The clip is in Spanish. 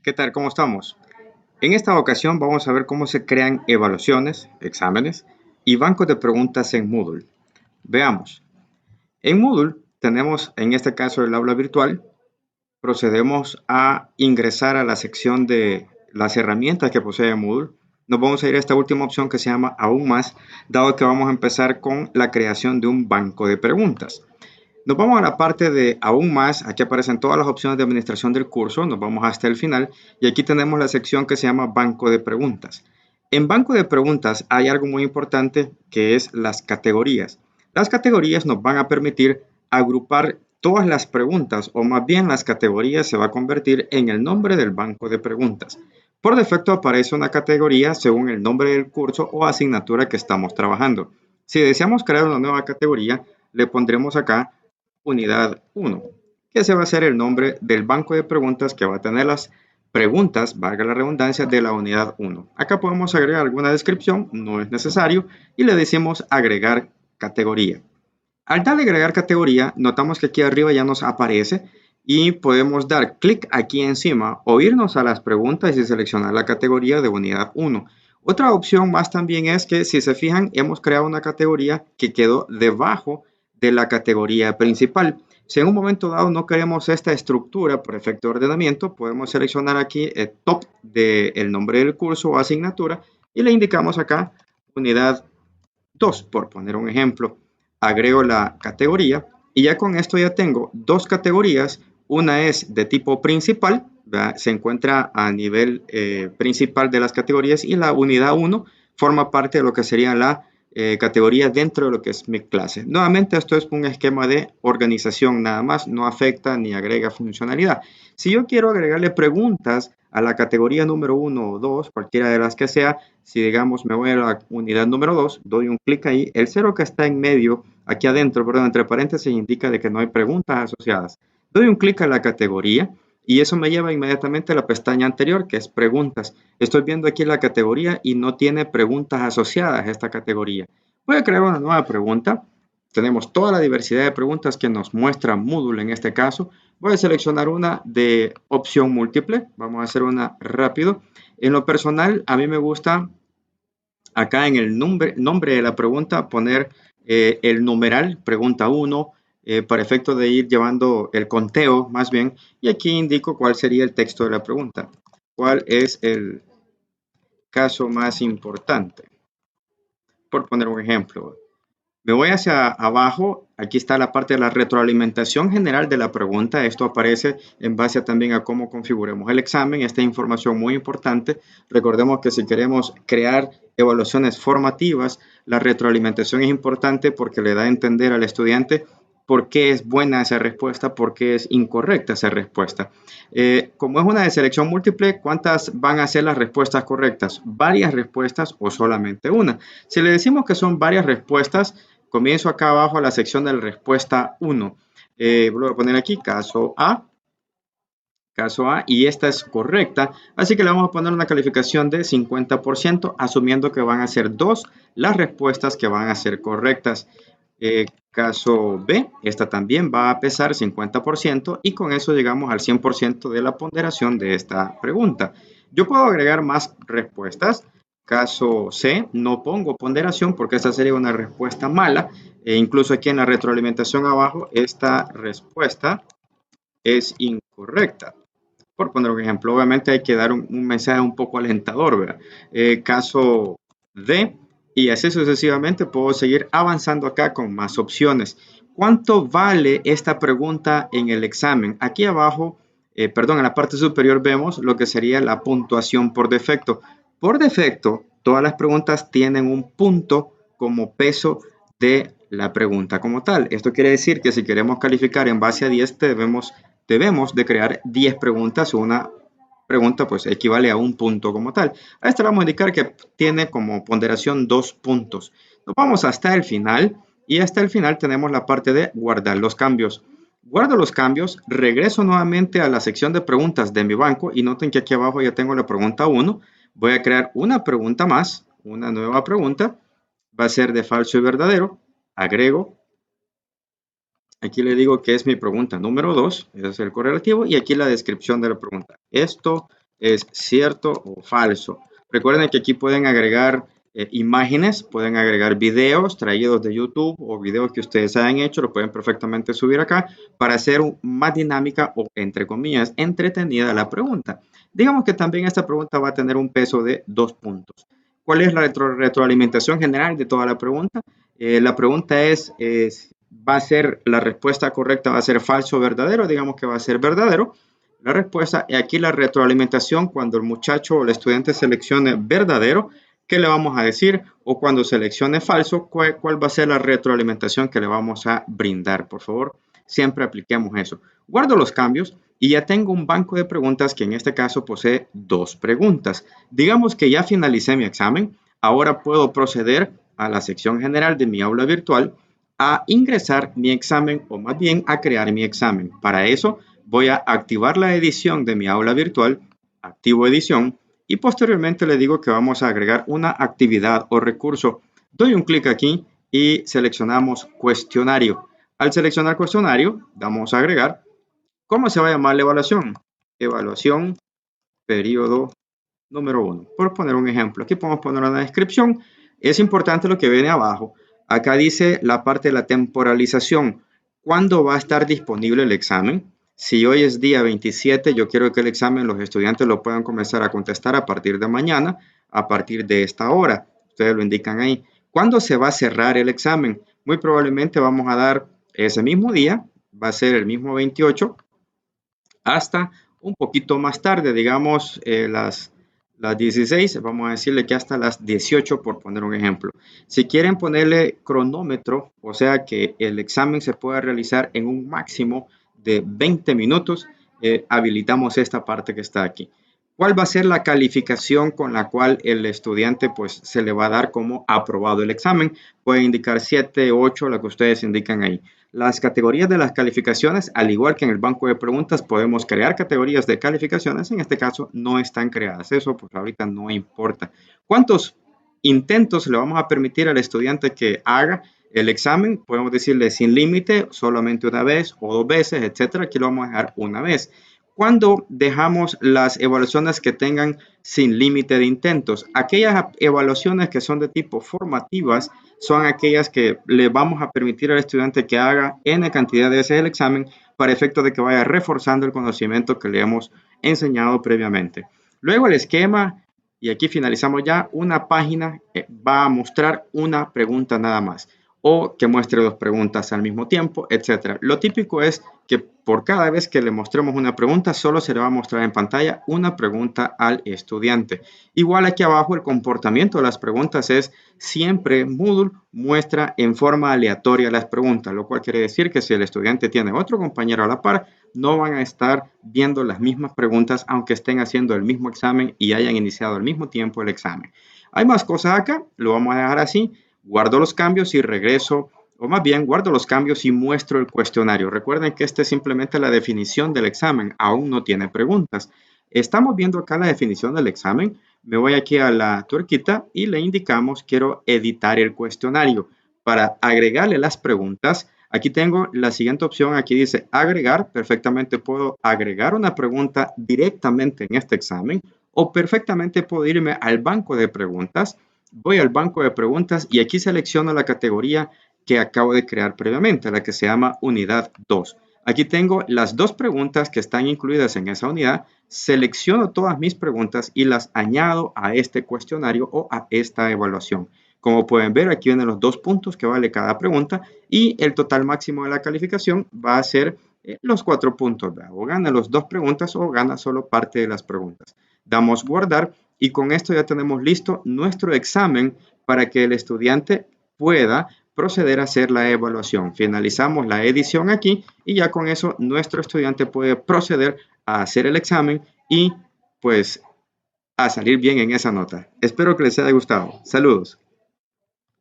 ¿Qué tal? ¿Cómo estamos? En esta ocasión vamos a ver cómo se crean evaluaciones, exámenes y bancos de preguntas en Moodle. Veamos. En Moodle tenemos en este caso el aula virtual. Procedemos a ingresar a la sección de las herramientas que posee Moodle. Nos vamos a ir a esta última opción que se llama Aún más, dado que vamos a empezar con la creación de un banco de preguntas. Nos vamos a la parte de aún más, aquí aparecen todas las opciones de administración del curso, nos vamos hasta el final y aquí tenemos la sección que se llama banco de preguntas. En banco de preguntas hay algo muy importante que es las categorías. Las categorías nos van a permitir agrupar todas las preguntas o más bien las categorías se va a convertir en el nombre del banco de preguntas. Por defecto aparece una categoría según el nombre del curso o asignatura que estamos trabajando. Si deseamos crear una nueva categoría, le pondremos acá unidad 1, que ese va a ser el nombre del banco de preguntas que va a tener las preguntas, valga la redundancia, de la unidad 1. Acá podemos agregar alguna descripción, no es necesario, y le decimos agregar categoría. Al darle agregar categoría, notamos que aquí arriba ya nos aparece y podemos dar clic aquí encima o irnos a las preguntas y seleccionar la categoría de unidad 1. Otra opción más también es que, si se fijan, hemos creado una categoría que quedó debajo de la categoría principal. Si en un momento dado no queremos esta estructura por efecto de ordenamiento, podemos seleccionar aquí el top del nombre del curso o asignatura y le indicamos acá unidad 2, por poner un ejemplo. Agrego la categoría y ya con esto ya tengo dos categorías. Una es de tipo principal, ¿verdad? Se encuentra a nivel principal de las categorías y la unidad 1 forma parte de lo que sería la categoría dentro de lo que es mi clase. Nuevamente esto es un esquema de organización nada más, no afecta ni agrega funcionalidad. Si yo quiero agregarle preguntas a la categoría número 1 o 2, cualquiera de las que sea, si digamos me voy a la unidad número 2, doy un clic ahí, el 0 que está en medio, aquí adentro, perdón, entre paréntesis indica de que no hay preguntas asociadas. Doy un clic a la categoría y eso me lleva inmediatamente a la pestaña anterior, que es preguntas. Estoy viendo aquí la categoría y no tiene preguntas asociadas a esta categoría. Voy a crear una nueva pregunta. Tenemos toda la diversidad de preguntas que nos muestra Moodle en este caso. Voy a seleccionar una de opción múltiple. Vamos a hacer una rápido. En lo personal, a mí me gusta acá en el nombre de la pregunta poner el numeral, pregunta 1, para efecto de ir llevando el conteo más bien. Y aquí indico cuál sería el texto de la pregunta. ¿Cuál es el caso más importante? Por poner un ejemplo. Me voy hacia abajo, aquí está la parte de la retroalimentación general de la pregunta. Esto aparece en base también a cómo configuremos el examen. Esta información muy importante. Recordemos que si queremos crear evaluaciones formativas, la retroalimentación es importante porque le da a entender al estudiante por qué es buena esa respuesta, por qué es incorrecta esa respuesta. Como es una de selección múltiple, ¿cuántas van a ser las respuestas correctas? ¿Varias respuestas o solamente una? Si le decimos que son varias respuestas, comienzo acá abajo a la sección de la respuesta 1. Voy a poner aquí caso A, y esta es correcta. Así que le vamos a poner una calificación de 50%, asumiendo que van a ser 2 las respuestas que van a ser correctas. Caso B, esta también va a pesar 50% y con eso llegamos al 100% de la ponderación de esta pregunta. Yo puedo agregar más respuestas. Caso C, no pongo ponderación porque esta sería una respuesta mala. Incluso aquí en la retroalimentación abajo, esta respuesta es incorrecta. Por poner un ejemplo, obviamente hay que dar un mensaje un poco alentador, ¿verdad? Caso D, y así sucesivamente puedo seguir avanzando acá con más opciones. ¿Cuánto vale esta pregunta en el examen? Aquí abajo, perdón, en la parte superior vemos lo que sería la puntuación por defecto. Por defecto, todas las preguntas tienen un punto como peso de la pregunta como tal. Esto quiere decir que si queremos calificar en base a 10, debemos de crear 10 preguntas. Una pregunta pues equivale a un punto como tal. A esta le vamos a indicar que tiene como ponderación 2 puntos. Nos vamos hasta el final y hasta el final tenemos la parte de guardar los cambios. Guardo los cambios, regreso nuevamente a la sección de preguntas de mi banco y noten que aquí abajo ya tengo la pregunta 1. Voy a crear una pregunta más, una nueva pregunta. Va a ser de falso y verdadero. Agrego. Aquí le digo que es mi pregunta número 2, ese es el correlativo, y aquí la descripción de la pregunta. Esto es cierto o falso. Recuerden que aquí pueden agregar imágenes, pueden agregar videos traídos de YouTube o videos que ustedes hayan hecho, lo pueden perfectamente subir acá para hacer más dinámica o, entre comillas, entretenida la pregunta. Digamos que también esta pregunta va a tener un peso de 2 puntos. ¿Cuál es la retroalimentación general de toda la pregunta? La pregunta va a ser, la respuesta correcta va a ser falso o verdadero, digamos que va a ser verdadero. La respuesta, y aquí la retroalimentación, cuando el muchacho o el estudiante seleccione verdadero, ¿qué le vamos a decir? O cuando seleccione falso, ¿cuál va a ser la retroalimentación que le vamos a brindar? Por favor, siempre apliquemos eso. Guardo los cambios y ya tengo un banco de preguntas que en este caso posee 2 preguntas. Digamos que ya finalicé mi examen, ahora puedo proceder a la sección general de mi aula virtual a ingresar mi examen o más bien a crear mi examen. Para eso voy a activar la edición de mi aula virtual, activo edición y posteriormente le digo que vamos a agregar una actividad o recurso. Doy un clic aquí y seleccionamos cuestionario. Al seleccionar cuestionario, vamos a agregar, ¿cómo se va a llamar la evaluación? Evaluación periodo número 1. Por poner un ejemplo, aquí podemos poner una descripción. Es importante lo que viene abajo. Acá dice la parte de la temporalización. ¿Cuándo va a estar disponible el examen? Si hoy es día 27, yo quiero que el examen los estudiantes lo puedan comenzar a contestar a partir de mañana, a partir de esta hora. Ustedes lo indican ahí. ¿Cuándo se va a cerrar el examen? Muy probablemente vamos a dar ese mismo día, va a ser el mismo 28, hasta un poquito más tarde, digamos las 16, vamos a decirle que hasta las 18 por poner un ejemplo. Si quieren ponerle cronómetro, o sea que el examen se pueda realizar en un máximo de 20 minutos, habilitamos esta parte que está aquí. ¿Cuál va a ser la calificación con la cual el estudiante pues se le va a dar como aprobado el examen? Puede indicar 7, 8, lo que ustedes indican ahí. Las categorías de las calificaciones, al igual que en el banco de preguntas, podemos crear categorías de calificaciones. En este caso, no están creadas. Eso, pues ahorita no importa. ¿Cuántos intentos le vamos a permitir al estudiante que haga el examen? Podemos decirle sin límite, solamente una vez o 2 veces, etcétera. Aquí lo vamos a dejar una vez. ¿Cuándo dejamos las evaluaciones que tengan sin límite de intentos? Aquellas evaluaciones que son de tipo formativas son aquellas que le vamos a permitir al estudiante que haga N cantidad de veces el examen para efecto de que vaya reforzando el conocimiento que le hemos enseñado previamente. Luego el esquema, y aquí finalizamos ya, una página va a mostrar una pregunta nada más o que muestre 2 preguntas al mismo tiempo, etcétera. Lo típico es que por cada vez que le mostremos una pregunta, solo se le va a mostrar en pantalla una pregunta al estudiante. Igual aquí abajo el comportamiento de las preguntas es siempre Moodle muestra en forma aleatoria las preguntas, lo cual quiere decir que si el estudiante tiene otro compañero a la par, no van a estar viendo las mismas preguntas aunque estén haciendo el mismo examen y hayan iniciado al mismo tiempo el examen. Hay más cosas acá, lo vamos a dejar así. Guardo los cambios y regreso, o más bien guardo los cambios y muestro el cuestionario. Recuerden que esta es simplemente la definición del examen, aún no tiene preguntas. Estamos viendo acá la definición del examen. Me voy aquí a la tuerquita y le indicamos quiero editar el cuestionario. Para agregarle las preguntas, aquí tengo la siguiente opción, aquí dice agregar. Perfectamente puedo agregar una pregunta directamente en este examen o perfectamente puedo irme al banco de preguntas. Voy al banco de preguntas y aquí selecciono la categoría que acabo de crear previamente, la que se llama unidad 2. Aquí tengo las 2 preguntas que están incluidas en esa unidad, selecciono todas mis preguntas y las añado a este cuestionario o a esta evaluación. Como pueden ver, aquí vienen los 2 puntos que vale cada pregunta y el total máximo de la calificación va a ser los 4 puntos. O gana las 2 preguntas o gana solo parte de las preguntas. Damos guardar y con esto ya tenemos listo nuestro examen para que el estudiante pueda proceder a hacer la evaluación. Finalizamos la edición aquí y ya con eso nuestro estudiante puede proceder a hacer el examen y pues a salir bien en esa nota. Espero que les haya gustado. Saludos.